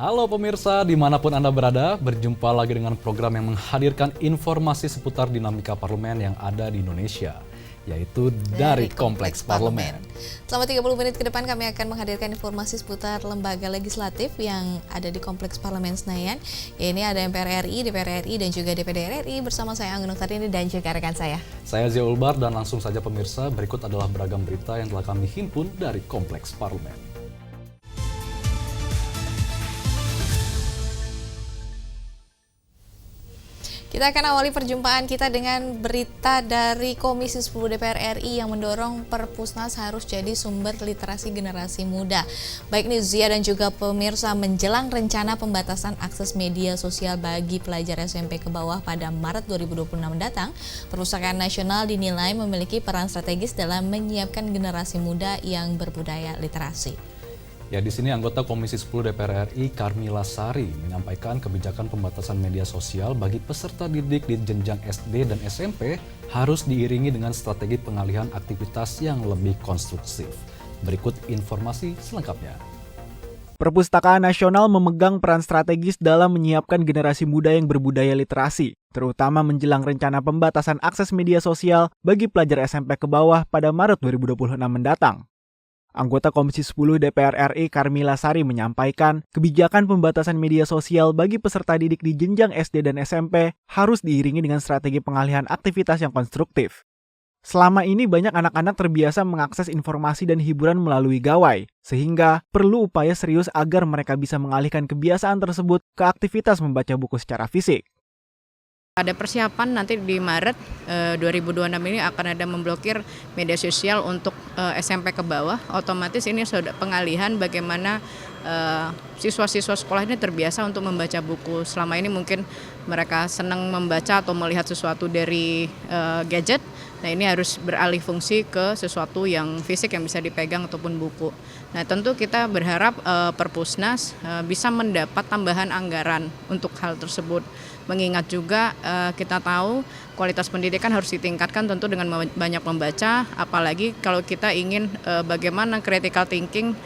Halo pemirsa, dimanapun Anda berada, berjumpa lagi dengan program yang menghadirkan informasi seputar dinamika parlemen yang ada di Indonesia, yaitu dari Kompleks Parlemen. Selama 30 menit ke depan kami akan menghadirkan informasi seputar lembaga legislatif yang ada di Kompleks Parlemen Senayan. Ini ada MPR RI, DPR RI, dan juga DPD RI bersama saya Anggun Oktarini dan juga rekan saya. Saya Zia Ulbar dan langsung saja pemirsa, berikut adalah beragam berita yang telah kami himpun dari Kompleks Parlemen. Kita akan awali perjumpaan kita dengan berita dari Komisi 10 DPR RI yang mendorong Perpusnas harus jadi sumber literasi generasi muda. Baik nih Zia dan juga pemirsa, menjelang rencana pembatasan akses media sosial bagi pelajar SMP ke bawah pada Maret 2026 mendatang, Perpustakaan Nasional dinilai memiliki peran strategis dalam menyiapkan generasi muda yang berbudaya literasi. Ya, di sini anggota Komisi 10 DPR RI Karmila Sari menyampaikan kebijakan pembatasan media sosial bagi peserta didik di jenjang SD dan SMP harus diiringi dengan strategi pengalihan aktivitas yang lebih konstruktif. Berikut informasi selengkapnya. Perpustakaan Nasional memegang peran strategis dalam menyiapkan generasi muda yang berbudaya literasi, terutama menjelang rencana pembatasan akses media sosial bagi pelajar SMP ke bawah pada Maret 2026 mendatang. Anggota Komisi 10 DPR RI Karmila Sari menyampaikan kebijakan pembatasan media sosial bagi peserta didik di jenjang SD dan SMP harus diiringi dengan strategi pengalihan aktivitas yang konstruktif. Selama ini banyak anak-anak terbiasa mengakses informasi dan hiburan melalui gawai, sehingga perlu upaya serius agar mereka bisa mengalihkan kebiasaan tersebut ke aktivitas membaca buku secara fisik. Ada persiapan nanti di Maret 2026 ini akan ada memblokir media sosial untuk SMP ke bawah. Otomatis ini sudah pengalihan bagaimana siswa-siswa sekolah ini terbiasa untuk membaca buku. Selama ini mungkin mereka senang membaca atau melihat sesuatu dari gadget. Nah, ini harus beralih fungsi ke sesuatu yang fisik yang bisa dipegang ataupun buku. Nah, tentu kita berharap Perpusnas bisa mendapat tambahan anggaran untuk hal tersebut. Mengingat juga kita tahu kualitas pendidikan harus ditingkatkan tentu dengan banyak membaca, apalagi kalau kita ingin bagaimana critical thinking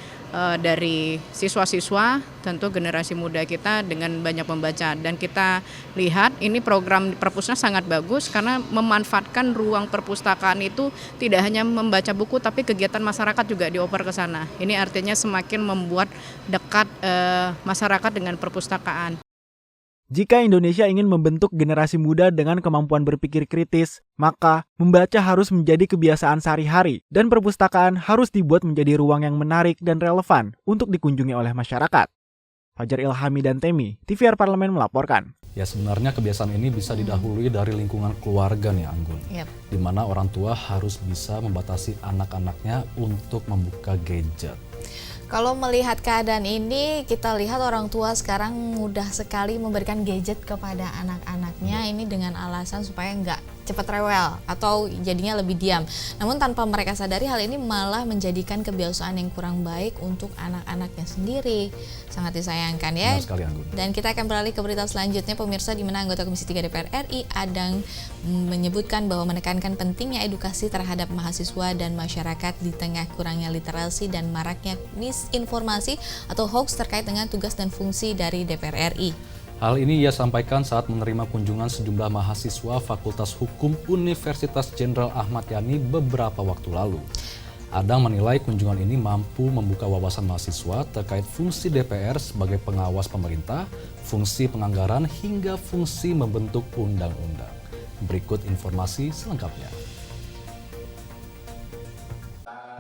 dari siswa-siswa, tentu generasi muda kita dengan banyak membaca. Dan kita lihat ini program Perpusnas sangat bagus karena memanfaatkan ruang perpustakaan itu tidak hanya membaca buku tapi kegiatan masyarakat juga dioper ke sana. Ini artinya semakin membuat dekat masyarakat dengan perpustakaan. Jika Indonesia ingin membentuk generasi muda dengan kemampuan berpikir kritis, maka membaca harus menjadi kebiasaan sehari-hari dan perpustakaan harus dibuat menjadi ruang yang menarik dan relevan untuk dikunjungi oleh masyarakat. Fajar Ilhami dan Temi, TVR Parlemen melaporkan. Ya, sebenarnya kebiasaan ini bisa didahului dari lingkungan keluarga nih Anggun. Di mana orang tua harus bisa membatasi anak-anaknya untuk membuka gadget. Kalau melihat keadaan ini, kita lihat orang tua sekarang mudah sekali memberikan gadget kepada anak-anaknya ini dengan alasan supaya nggak cepat rewel atau jadinya lebih diam. Namun tanpa mereka sadari hal ini malah menjadikan kebiasaan yang kurang baik untuk anak-anaknya sendiri. Sangat disayangkan ya. Benar sekali, Anggun. Dan kita akan beralih ke berita selanjutnya pemirsa, di mana anggota Komisi 3 DPR RI Adang menyebutkan bahwa menekankan pentingnya edukasi terhadap mahasiswa dan masyarakat di tengah kurangnya literasi dan maraknya misinformasi atau hoax terkait dengan tugas dan fungsi dari DPR RI. Hal ini ia sampaikan saat menerima kunjungan sejumlah mahasiswa Fakultas Hukum Universitas Jenderal Ahmad Yani beberapa waktu lalu. Adang menilai kunjungan ini mampu membuka wawasan mahasiswa terkait fungsi DPR sebagai pengawas pemerintah, fungsi penganggaran, hingga fungsi membentuk undang-undang. Berikut informasi selengkapnya.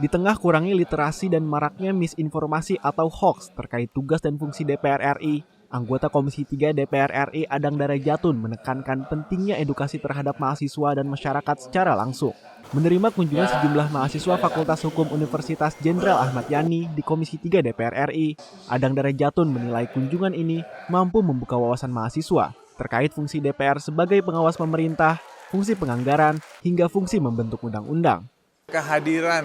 Di tengah kurangnya literasi dan maraknya misinformasi atau hoax terkait tugas dan fungsi DPR RI, anggota Komisi 3 DPR RI Adang Darajatun menekankan pentingnya edukasi terhadap mahasiswa dan masyarakat secara langsung. Menerima kunjungan sejumlah mahasiswa Fakultas Hukum Universitas Jenderal Ahmad Yani di Komisi 3 DPR RI, Adang Darajatun menilai kunjungan ini mampu membuka wawasan mahasiswa terkait fungsi DPR sebagai pengawas pemerintah, fungsi penganggaran, hingga fungsi membentuk undang-undang. Kehadiran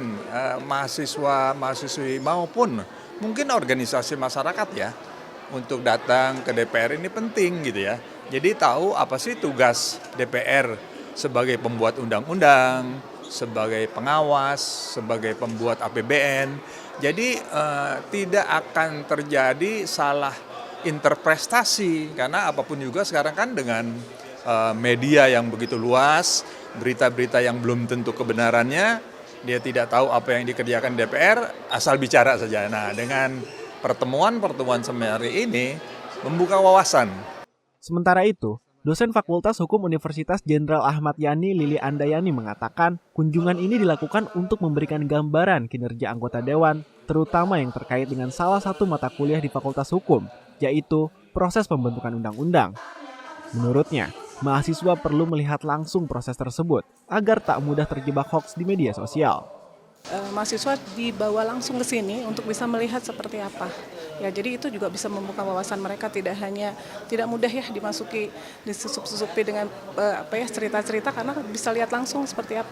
mahasiswa-mahasiswi maupun mungkin organisasi masyarakat ya untuk datang ke DPR ini penting gitu ya. Jadi tahu apa sih tugas DPR sebagai pembuat undang-undang, sebagai pengawas, sebagai pembuat APBN. Jadi tidak akan terjadi salah interpretasi, karena apapun juga sekarang kan dengan media yang begitu luas, berita-berita yang belum tentu kebenarannya, dia tidak tahu apa yang dikerjakan DPR, asal bicara saja. Nah, dengan pertemuan-pertemuan sehari ini membuka wawasan. Sementara itu, dosen Fakultas Hukum Universitas Jenderal Ahmad Yani Lili Andayani mengatakan kunjungan ini dilakukan untuk memberikan gambaran kinerja anggota Dewan, terutama yang terkait dengan salah satu mata kuliah di Fakultas Hukum, yaitu proses pembentukan undang-undang. Menurutnya, mahasiswa perlu melihat langsung proses tersebut agar tak mudah terjebak hoaks di media sosial. Mahasiswa dibawa langsung ke sini untuk bisa melihat seperti apa. Ya, jadi itu juga bisa membuka wawasan mereka, tidak mudah ya disusupi dengan cerita-cerita, karena bisa lihat langsung seperti apa.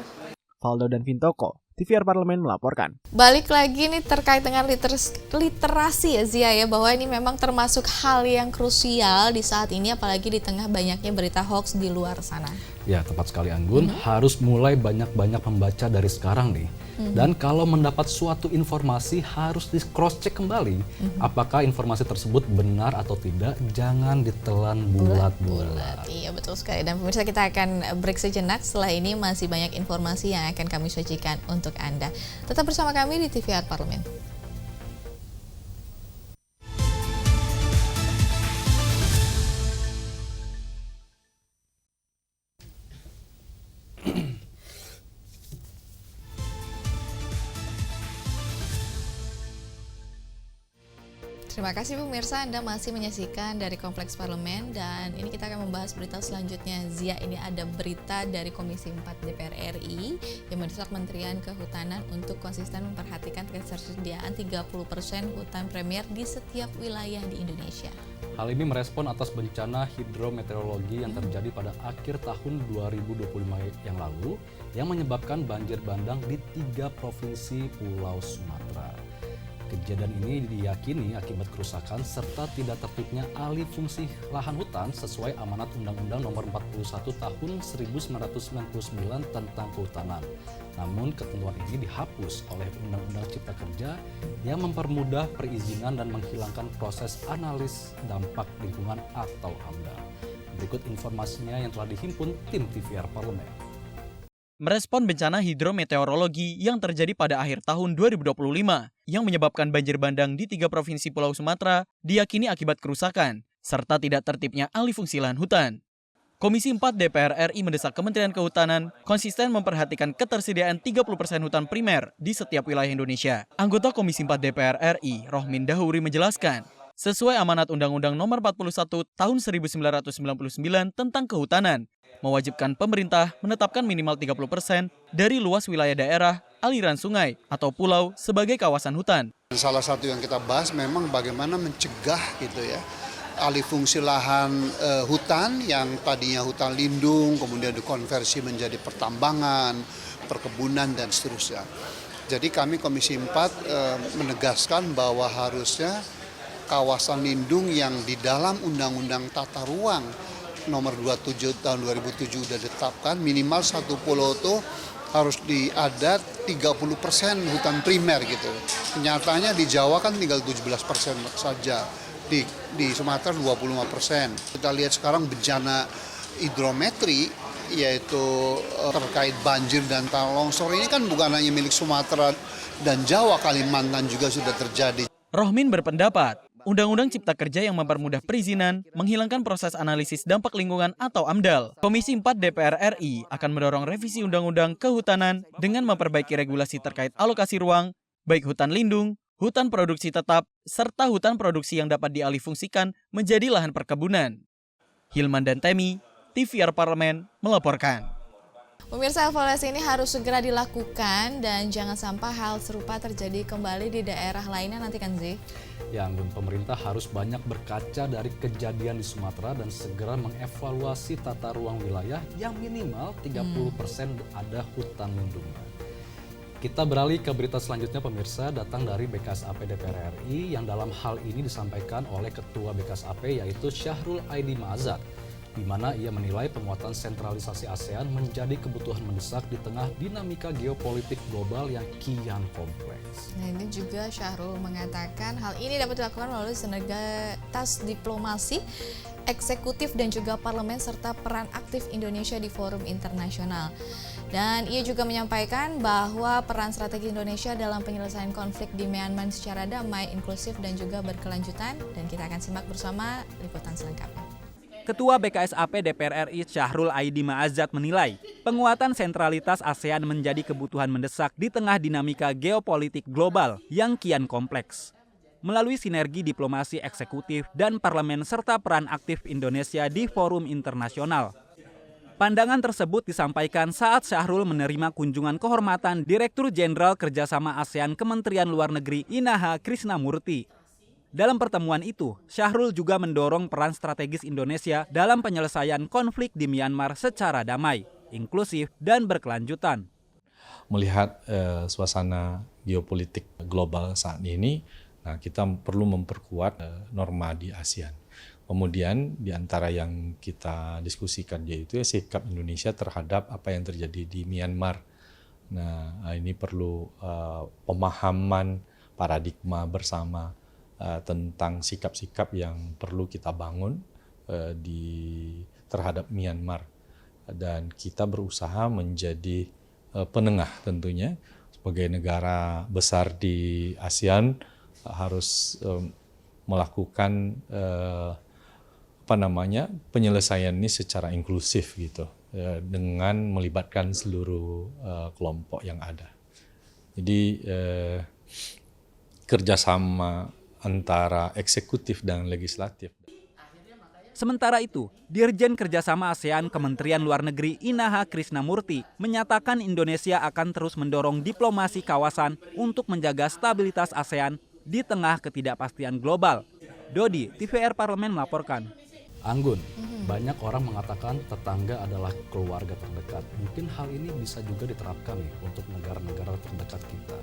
Valdo dan Vintoko, TVR Parlemen melaporkan. Balik lagi nih terkait dengan literasi ya Zia ya, bahwa ini memang termasuk hal yang krusial di saat ini, apalagi di tengah banyaknya berita hoax di luar sana. Ya, tepat sekali Anggun, harus mulai banyak-banyak membaca dari sekarang nih. Dan kalau mendapat suatu informasi harus di cross check kembali apakah informasi tersebut benar atau tidak, jangan ditelan bulat-bulat. Iya, betul sekali. Dan pemirsa, kita akan break sejenak, setelah ini masih banyak informasi yang akan kami sajikan untuk Anda. Tetap bersama kami di TVR Parlemen. Terima kasih pemirsa, Anda masih menyaksikan dari Kompleks Parlemen, dan ini kita akan membahas berita selanjutnya. Zia, ini ada berita dari Komisi 4 DPR RI yang mendesak Kementerian Kehutanan untuk konsisten memperhatikan ketersediaan 30% hutan premier di setiap wilayah di Indonesia. Hal ini merespon atas bencana hidrometeorologi yang terjadi pada akhir tahun 2025 yang lalu yang menyebabkan banjir bandang di 3 provinsi Pulau Sumatera. Kejadian ini diyakini akibat kerusakan serta tidak tertibnya alih fungsi lahan hutan sesuai amanat Undang-Undang Nomor 41 Tahun 1999 tentang Kehutanan. Namun ketentuan ini dihapus oleh Undang-Undang Cipta Kerja yang mempermudah perizinan dan menghilangkan proses analis dampak lingkungan atau AMDAL. Berikut informasinya yang telah dihimpun tim TVR Parlemen. Merespon bencana hidrometeorologi yang terjadi pada akhir tahun 2025 yang menyebabkan banjir bandang di 3 provinsi Pulau Sumatera diyakini akibat kerusakan serta tidak tertibnya alih fungsi lahan hutan. Komisi 4 DPR RI mendesak Kementerian Kehutanan konsisten memperhatikan ketersediaan 30% hutan primer di setiap wilayah Indonesia. Anggota Komisi 4 DPR RI, Rohmin Dahuri menjelaskan, sesuai amanat Undang-Undang Nomor 41 Tahun 1999 tentang Kehutanan, mewajibkan pemerintah menetapkan minimal 30% dari luas wilayah daerah, aliran sungai, atau pulau sebagai kawasan hutan. Salah satu yang kita bahas memang bagaimana mencegah gitu ya, alih fungsi lahan hutan yang tadinya hutan lindung, kemudian dikonversi menjadi pertambangan, perkebunan, dan seterusnya. Jadi kami Komisi 4 menegaskan bahwa harusnya kawasan lindung yang di dalam Undang-Undang Tata Ruang Nomor 27 tahun 2007 sudah ditetapkan minimal satu pulau itu harus ada 30% hutan primer gitu. Kenyataannya di Jawa kan tinggal 17% saja, di Sumatera 25%. Kita lihat sekarang bencana hidrometri yaitu terkait banjir dan tanah longsor ini kan bukan hanya milik Sumatera dan Jawa, Kalimantan juga sudah terjadi. Rohmin berpendapat, Undang-Undang Cipta Kerja yang mempermudah perizinan, menghilangkan proses analisis dampak lingkungan atau AMDAL. Komisi 4 DPR RI akan mendorong revisi Undang-Undang Kehutanan dengan memperbaiki regulasi terkait alokasi ruang, baik hutan lindung, hutan produksi tetap, serta hutan produksi yang dapat dialihfungsikan menjadi lahan perkebunan. Hilman dan Temi, TVR Parlemen, melaporkan. Pemirsa, evaluasi ini harus segera dilakukan dan jangan sampai hal serupa terjadi kembali di daerah lainnya nanti kan Zi? Ya, Anggun, pemerintah harus banyak berkaca dari kejadian di Sumatera dan segera mengevaluasi tata ruang wilayah yang minimal 30% ada hutan lindungnya. Kita beralih ke berita selanjutnya pemirsa, datang dari BKSAP DPR RI yang dalam hal ini disampaikan oleh Ketua BKSAP yaitu Syahrul Aidi Ma'azat. di mana ia menilai penguatan sentralisasi ASEAN menjadi kebutuhan mendesak di tengah dinamika geopolitik global yang kian kompleks. Nah, ini juga Syahrul mengatakan hal ini dapat dilakukan melalui sinergitas diplomasi, eksekutif dan juga parlemen serta peran aktif Indonesia di forum internasional. Dan ia juga menyampaikan bahwa peran strategi Indonesia dalam penyelesaian konflik di Myanmar secara damai, inklusif dan juga berkelanjutan. Dan kita akan simak bersama liputan selengkapnya. Ketua BKSAP DPR RI Syahrul Aidi Ma'azat menilai penguatan sentralitas ASEAN menjadi kebutuhan mendesak di tengah dinamika geopolitik global yang kian kompleks. Melalui sinergi diplomasi eksekutif dan parlemen serta peran aktif Indonesia di forum internasional. Pandangan tersebut disampaikan saat Syahrul menerima kunjungan kehormatan Direktur Jenderal Kerjasama ASEAN Kementerian Luar Negeri Inaha Krisnamurti. Dalam pertemuan itu, Syahrul juga mendorong peran strategis Indonesia dalam penyelesaian konflik di Myanmar secara damai, inklusif, dan berkelanjutan. Melihat suasana geopolitik global saat ini, kita perlu memperkuat norma di ASEAN. Kemudian di antara yang kita diskusikan yaitu sikap Indonesia terhadap apa yang terjadi di Myanmar. Nah, ini perlu pemahaman paradigma bersama tentang sikap-sikap yang perlu kita bangun terhadap Myanmar, dan kita berusaha menjadi penengah tentunya sebagai negara besar di ASEAN harus melakukan penyelesaian ini secara inklusif gitu, dengan melibatkan seluruh kelompok yang ada. Jadi kerjasama antara eksekutif dan legislatif. Sementara itu, Dirjen Kerjasama ASEAN Kementerian Luar Negeri Inaha Krisnamurti menyatakan Indonesia akan terus mendorong diplomasi kawasan untuk menjaga stabilitas ASEAN di tengah ketidakpastian global. Dodi, TVR Parlemen melaporkan. Anggun, banyak orang mengatakan tetangga adalah keluarga terdekat. Mungkin hal ini bisa juga diterapkan nih untuk negara-negara terdekat kita.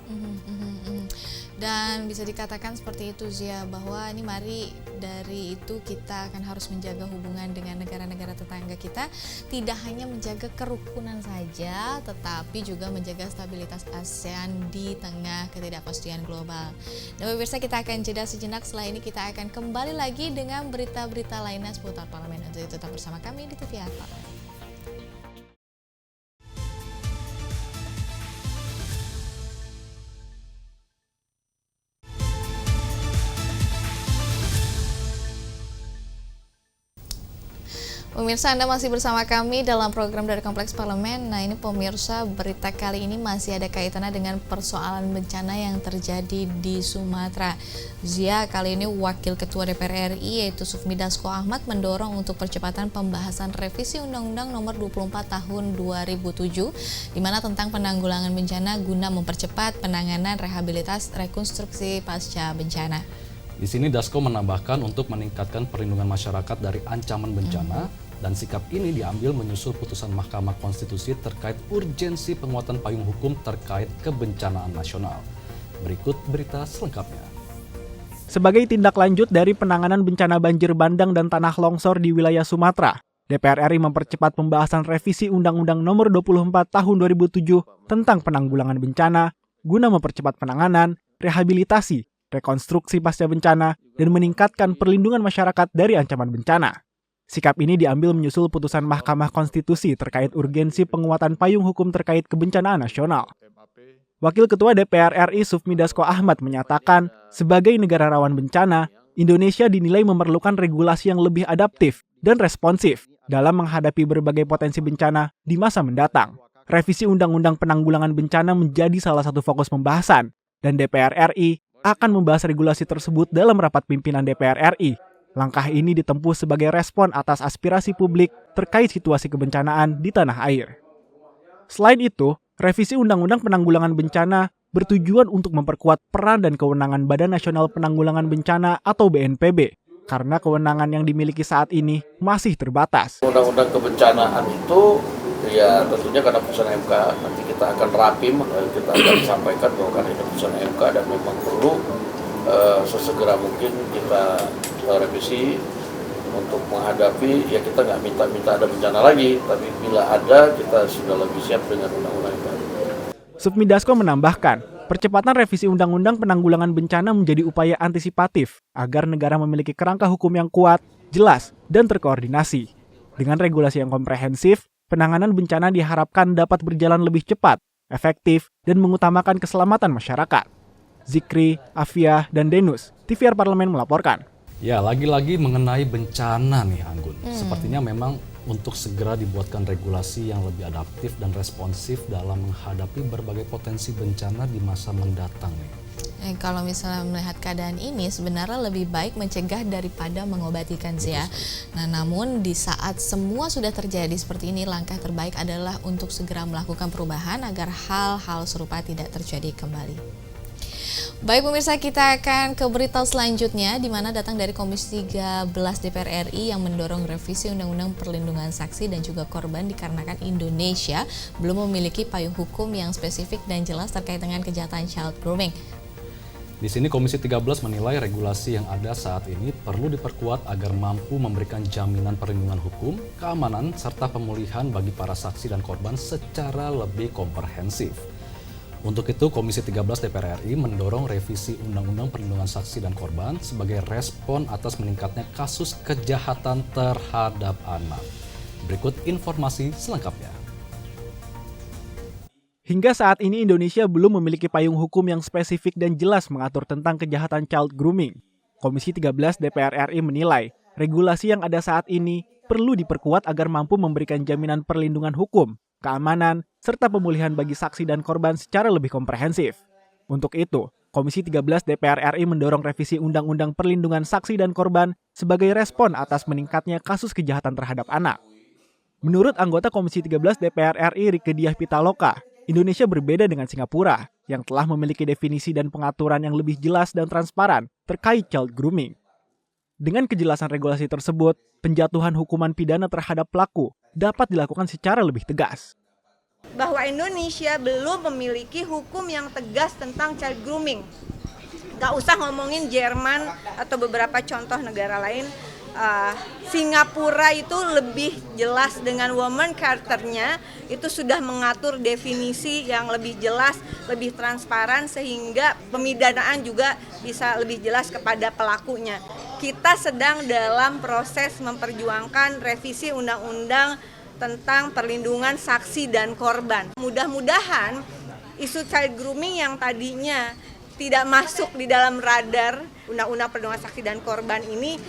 Dan bisa dikatakan seperti itu Zia, bahwa ini mari dari itu kita akan harus menjaga hubungan dengan negara-negara tetangga kita, tidak hanya menjaga kerukunan saja, tetapi juga menjaga stabilitas ASEAN di tengah ketidakpastian global. Dan pemirsa, kita akan jeda sejenak, setelah ini kita akan kembali lagi dengan berita-berita lainnya seputar parlemen. Untuk itu tetap bersama kami di TVR Parlemen. Pemirsa, Anda masih bersama kami dalam program dari Kompleks Parlemen. Nah, ini pemirsa, berita kali ini masih ada kaitannya dengan persoalan bencana yang terjadi di Sumatera. Zia, kali ini Wakil Ketua DPR RI yaitu Sufmi Dasko Ahmad mendorong untuk percepatan pembahasan revisi Undang-Undang Nomor 24 Tahun 2007 di mana tentang penanggulangan bencana guna mempercepat penanganan rehabilitas rekonstruksi pasca bencana. Di sini Dasko menambahkan untuk meningkatkan perlindungan masyarakat dari ancaman bencana, dan sikap ini diambil menyusul putusan Mahkamah Konstitusi terkait urgensi penguatan payung hukum terkait kebencanaan nasional. Berikut berita selengkapnya. Sebagai tindak lanjut dari penanganan bencana banjir bandang dan tanah longsor di wilayah Sumatera, DPR RI mempercepat pembahasan revisi Undang-Undang Nomor 24 Tahun 2007 tentang penanggulangan bencana guna mempercepat penanganan, rehabilitasi, rekonstruksi pasca bencana, dan meningkatkan perlindungan masyarakat dari ancaman bencana. Sikap ini diambil menyusul putusan Mahkamah Konstitusi terkait urgensi penguatan payung hukum terkait kebencanaan nasional. Wakil Ketua DPR RI Sufmi Dasko Ahmad menyatakan, sebagai negara rawan bencana, Indonesia dinilai memerlukan regulasi yang lebih adaptif dan responsif dalam menghadapi berbagai potensi bencana di masa mendatang. Revisi Undang-Undang Penanggulangan Bencana menjadi salah satu fokus pembahasan, dan DPR RI akan membahas regulasi tersebut dalam rapat pimpinan DPR RI. Langkah ini ditempuh sebagai respon atas aspirasi publik terkait situasi kebencanaan di tanah air. Selain itu, revisi Undang-Undang Penanggulangan Bencana bertujuan untuk memperkuat peran dan kewenangan Badan Nasional Penanggulangan Bencana atau BNPB, karena kewenangan yang dimiliki saat ini masih terbatas. Undang-undang kebencanaan itu ya tentunya karena putusan MK, nanti kita akan rapim, kita akan sampaikan bahwa karena ini putusan MK dan memang perlu sesegera mungkin kita revisi untuk menghadapi, ya kita nggak minta ada bencana lagi, tapi bila ada kita sudah lebih siap dengan undang-undang yang baru. Sufmi Dasko menambahkan, percepatan revisi Undang-Undang Penanggulangan Bencana menjadi upaya antisipatif agar negara memiliki kerangka hukum yang kuat, jelas, dan terkoordinasi. Dengan regulasi yang komprehensif, penanganan bencana diharapkan dapat berjalan lebih cepat, efektif, dan mengutamakan keselamatan masyarakat. Zikri, Afia, dan Denus, TVR Parlemen melaporkan. Ya, lagi-lagi mengenai bencana nih, Anggun. Sepertinya memang untuk segera dibuatkan regulasi yang lebih adaptif dan responsif dalam menghadapi berbagai potensi bencana di masa mendatang nih. Kalau misalnya melihat keadaan ini, sebenarnya lebih baik mencegah daripada mengobati kan sih ya. Nah, namun di saat semua sudah terjadi seperti ini, langkah terbaik adalah untuk segera melakukan perubahan agar hal-hal serupa tidak terjadi kembali. Baik pemirsa, kita akan ke berita selanjutnya di mana datang dari Komisi 13 DPR RI yang mendorong revisi Undang-Undang Perlindungan Saksi dan juga Korban dikarenakan Indonesia belum memiliki payung hukum yang spesifik dan jelas terkait dengan kejahatan child grooming. Di sini Komisi 13 menilai regulasi yang ada saat ini perlu diperkuat agar mampu memberikan jaminan perlindungan hukum, keamanan, serta pemulihan bagi para saksi dan korban secara lebih komprehensif. Untuk itu, Komisi 13 DPR RI mendorong revisi Undang-Undang Perlindungan Saksi dan Korban sebagai respon atas meningkatnya kasus kejahatan terhadap anak. Berikut informasi selengkapnya. Hingga saat ini Indonesia belum memiliki payung hukum yang spesifik dan jelas mengatur tentang kejahatan child grooming. Komisi 13 DPR RI menilai, regulasi yang ada saat ini perlu diperkuat agar mampu memberikan jaminan perlindungan hukum, keamanan, serta pemulihan bagi saksi dan korban secara lebih komprehensif. Untuk itu, Komisi 13 DPR RI mendorong revisi Undang-Undang Perlindungan Saksi dan Korban sebagai respon atas meningkatnya kasus kejahatan terhadap anak. Menurut anggota Komisi 13 DPR RI Rieke Diah Pitaloka, Indonesia berbeda dengan Singapura yang telah memiliki definisi dan pengaturan yang lebih jelas dan transparan terkait child grooming. Dengan kejelasan regulasi tersebut, penjatuhan hukuman pidana terhadap pelaku dapat dilakukan secara lebih tegas. Bahwa Indonesia belum memiliki hukum yang tegas tentang child grooming. Gak usah ngomongin Jerman atau beberapa contoh negara lain. Singapura itu lebih jelas dengan woman charter-nya, itu sudah mengatur definisi yang lebih jelas, lebih transparan sehingga pemidanaan juga bisa lebih jelas kepada pelakunya. Kita sedang dalam proses memperjuangkan revisi undang-undang tentang perlindungan saksi dan korban. Mudah-mudahan isu child grooming yang tadinya tidak masuk di dalam radar undang-undang perlindungan saksi dan korban ini,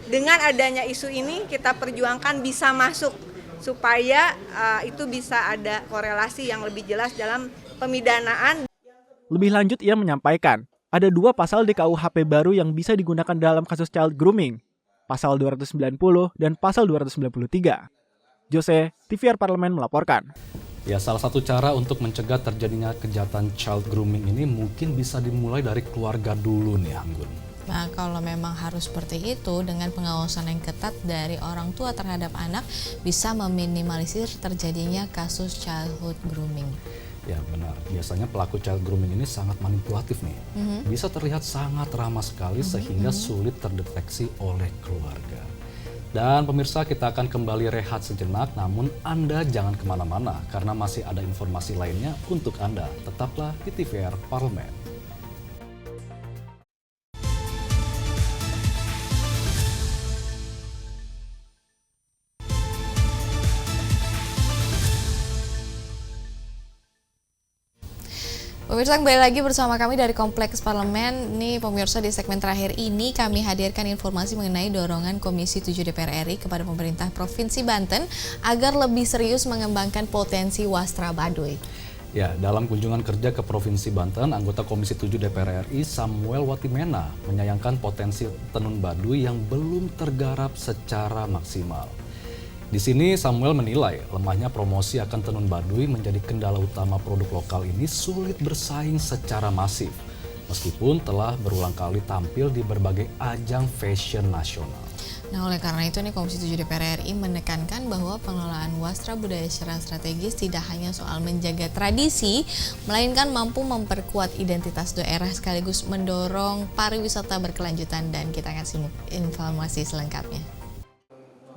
dengan adanya isu ini kita perjuangkan bisa masuk supaya itu bisa ada korelasi yang lebih jelas dalam pemidanaan. Lebih lanjut ia menyampaikan, ada 2 pasal di KUHP baru yang bisa digunakan dalam kasus child grooming, pasal 290 dan pasal 293. Jose, TVR Parlemen melaporkan. Ya, salah satu cara untuk mencegah terjadinya kejahatan child grooming ini mungkin bisa dimulai dari keluarga dulu nih, Anggun. Nah, kalau memang harus seperti itu, dengan pengawasan yang ketat dari orang tua terhadap anak, bisa meminimalisir terjadinya kasus childhood grooming. Ya benar, biasanya pelaku child grooming ini sangat manipulatif nih. Bisa terlihat sangat ramah sekali sehingga sulit terdeteksi oleh keluarga. Dan pemirsa, kita akan kembali rehat sejenak, namun Anda jangan kemana-mana karena masih ada informasi lainnya untuk Anda. Tetaplah di TVR Parlemen. Pemirsa, kembali lagi bersama kami dari Kompleks Parlemen. Nih pemirsa, di segmen terakhir ini kami hadirkan informasi mengenai dorongan Komisi 7 DPR RI kepada pemerintah Provinsi Banten agar lebih serius mengembangkan potensi wastra Baduy. Ya, dalam kunjungan kerja ke Provinsi Banten, anggota Komisi 7 DPR RI Samuel Watimena menyayangkan potensi tenun Baduy yang belum tergarap secara maksimal. Di sini Samuel menilai lemahnya promosi akan tenun Baduy menjadi kendala utama produk lokal ini sulit bersaing secara masif, meskipun telah berulang kali tampil di berbagai ajang fashion nasional. Nah, oleh karena itu nih Komisi 7 DPR RI menekankan bahwa pengelolaan wastra budaya secara strategis tidak hanya soal menjaga tradisi, melainkan mampu memperkuat identitas daerah sekaligus mendorong pariwisata berkelanjutan, dan kita akan simak informasi selengkapnya.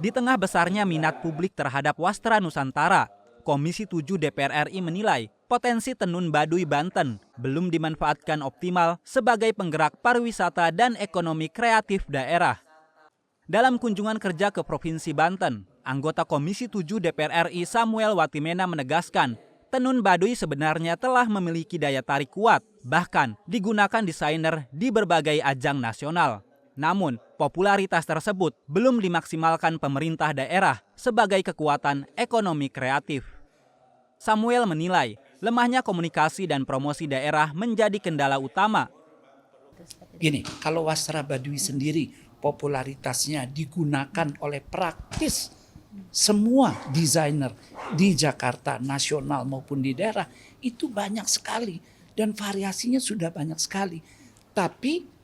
Di tengah besarnya minat publik terhadap wastra Nusantara, Komisi 7 DPR RI menilai potensi tenun Baduy Banten belum dimanfaatkan optimal sebagai penggerak pariwisata dan ekonomi kreatif daerah. Dalam kunjungan kerja ke Provinsi Banten, anggota Komisi 7 DPR RI Samuel Watimena menegaskan, tenun Baduy sebenarnya telah memiliki daya tarik kuat, bahkan digunakan desainer di berbagai ajang nasional. Namun, popularitas tersebut belum dimaksimalkan pemerintah daerah sebagai kekuatan ekonomi kreatif. Samuel menilai, lemahnya komunikasi dan promosi daerah menjadi kendala utama. Gini, kalau wastra Baduy sendiri popularitasnya digunakan oleh praktis semua desainer di Jakarta, nasional maupun di daerah, itu banyak sekali dan variasinya sudah banyak sekali. Tapi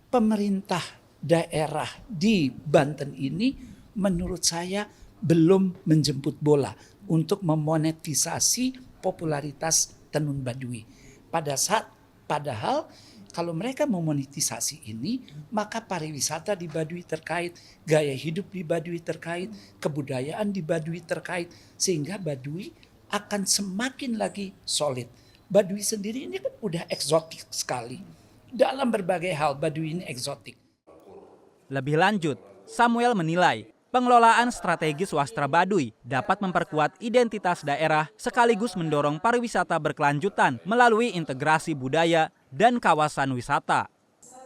pemerintah daerah di Banten ini menurut saya belum menjemput bola untuk memonetisasi popularitas tenun Baduy. Padahal kalau mereka memonetisasi ini, maka pariwisata di Baduy terkait, gaya hidup di Baduy terkait, kebudayaan di Baduy terkait, sehingga Baduy akan semakin lagi solid. Baduy sendiri ini kan udah eksotik sekali. Dalam berbagai hal, Baduy ini eksotik. Lebih lanjut, Samuel menilai pengelolaan strategis wastra Baduy dapat memperkuat identitas daerah sekaligus mendorong pariwisata berkelanjutan melalui integrasi budaya dan kawasan wisata.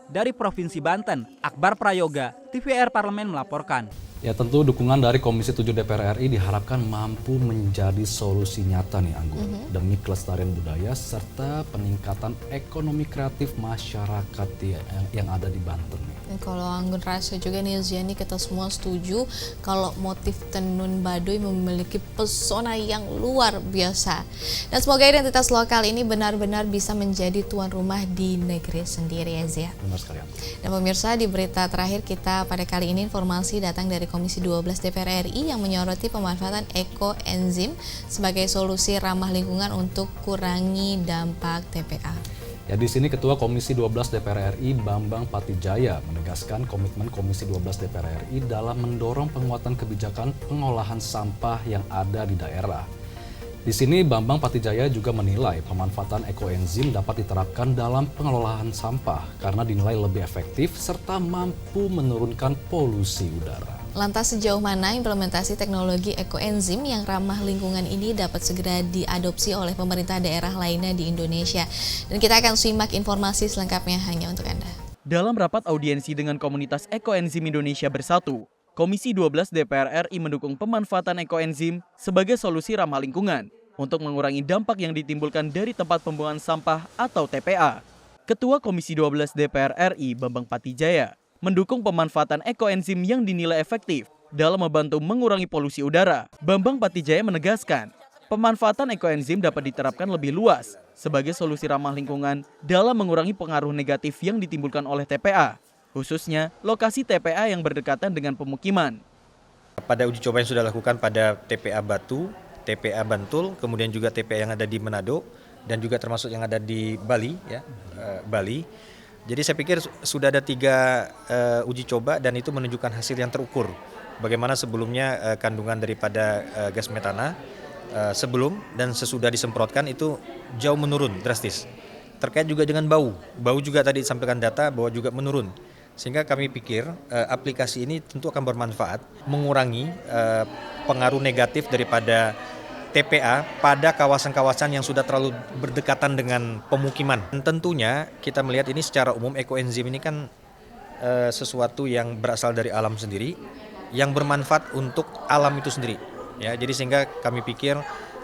Dari Provinsi Banten, Akbar Prayoga, TVR Parlemen melaporkan. Ya tentu dukungan dari Komisi 7 DPR RI diharapkan mampu menjadi solusi nyata nih Anggun demi kelestarian budaya serta peningkatan ekonomi kreatif masyarakat yang ada di Banten. Kalau Anggun rasa juga nih Ziani, kita semua setuju kalau motif tenun Baduy memiliki pesona yang luar biasa. Dan semoga identitas lokal ini benar-benar bisa menjadi tuan rumah di negeri sendiri ya Zia. Benar sekali. Dan pemirsa, di berita terakhir kita pada kali ini informasi datang dari Komisi 12 DPR RI yang menyoroti pemanfaatan ekoenzim sebagai solusi ramah lingkungan untuk kurangi dampak TPA. Ya di sini Ketua Komisi 12 DPR RI Bambang Patijaya menegaskan komitmen Komisi 12 DPR RI dalam mendorong penguatan kebijakan pengolahan sampah yang ada di daerah. Di sini Bambang Patijaya juga menilai pemanfaatan ekoenzim dapat diterapkan dalam pengelolaan sampah karena dinilai lebih efektif serta mampu menurunkan polusi udara. Lantas sejauh mana implementasi teknologi ekoenzim yang ramah lingkungan ini dapat segera diadopsi oleh pemerintah daerah lainnya di Indonesia? Dan kita akan simak informasi selengkapnya hanya untuk Anda. Dalam rapat audiensi dengan komunitas Ekoenzim Indonesia Bersatu, Komisi 12 DPR RI mendukung pemanfaatan ekoenzim sebagai solusi ramah lingkungan untuk mengurangi dampak yang ditimbulkan dari tempat pembuangan sampah atau TPA. Ketua Komisi 12 DPR RI Bambang Patijaya mendukung pemanfaatan ekoenzim yang dinilai efektif dalam membantu mengurangi polusi udara. Bambang Patijaya menegaskan, pemanfaatan ekoenzim dapat diterapkan lebih luas sebagai solusi ramah lingkungan dalam mengurangi pengaruh negatif yang ditimbulkan oleh TPA, khususnya lokasi TPA yang berdekatan dengan pemukiman. Pada uji coba yang sudah dilakukan pada TPA Batu, TPA Bantul, kemudian juga TPA yang ada di Manado, dan juga termasuk yang ada di Bali, Bali. Jadi saya pikir sudah ada 3 uji coba dan itu menunjukkan hasil yang terukur. Bagaimana sebelumnya kandungan daripada gas metana sebelum dan sesudah disemprotkan itu jauh menurun drastis. Terkait juga dengan bau juga tadi disampaikan data bahwa juga menurun. Sehingga kami pikir aplikasi ini tentu akan bermanfaat mengurangi pengaruh negatif daripada TPA pada kawasan-kawasan yang sudah terlalu berdekatan dengan pemukiman. Dan tentunya kita melihat ini secara umum ekoenzim ini kan sesuatu yang berasal dari alam sendiri yang bermanfaat untuk alam itu sendiri. Ya, jadi sehingga kami pikir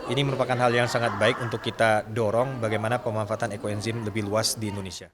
ini merupakan hal yang sangat baik untuk kita dorong bagaimana pemanfaatan ekoenzim lebih luas di Indonesia.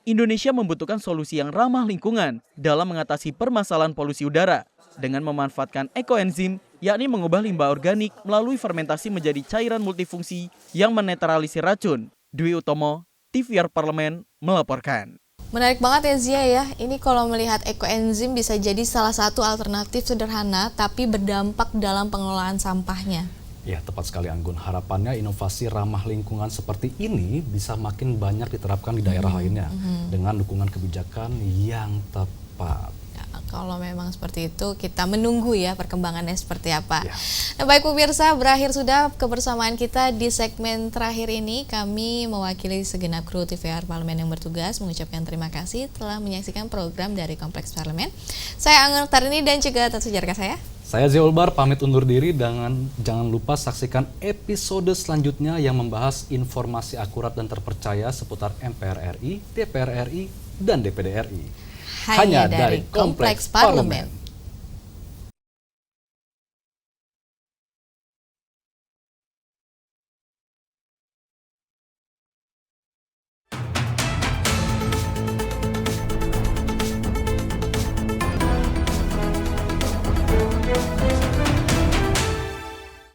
Indonesia membutuhkan solusi yang ramah lingkungan dalam mengatasi permasalahan polusi udara dengan memanfaatkan ekoenzim, yakni mengubah limbah organik melalui fermentasi menjadi cairan multifungsi yang menetralisir racun. Dwi Utomo, TVR Parlemen, melaporkan. Menarik banget ya Zia ya, ini kalau melihat ekoenzim bisa jadi salah satu alternatif sederhana tapi berdampak dalam pengelolaan sampahnya. Ya, tepat sekali Anggun. Harapannya inovasi ramah lingkungan seperti ini bisa makin banyak diterapkan di daerah lainnya dengan dukungan kebijakan yang tepat. Ya, Kalau memang seperti itu, kita menunggu ya perkembangannya seperti apa. Nah, baik pemirsa, berakhir sudah kebersamaan kita di segmen terakhir ini. Kami mewakili segenap kru TVR Parlemen yang bertugas mengucapkan terima kasih telah menyaksikan program dari Kompleks Parlemen. Saya Anggun Oktarini dan juga Tatu Jarka Saya Zia Ulbar pamit undur diri dengan jangan lupa saksikan episode selanjutnya yang membahas informasi akurat dan terpercaya seputar MPR RI, DPR RI, dan DPD RI. Hanya dari Kompleks Parlemen.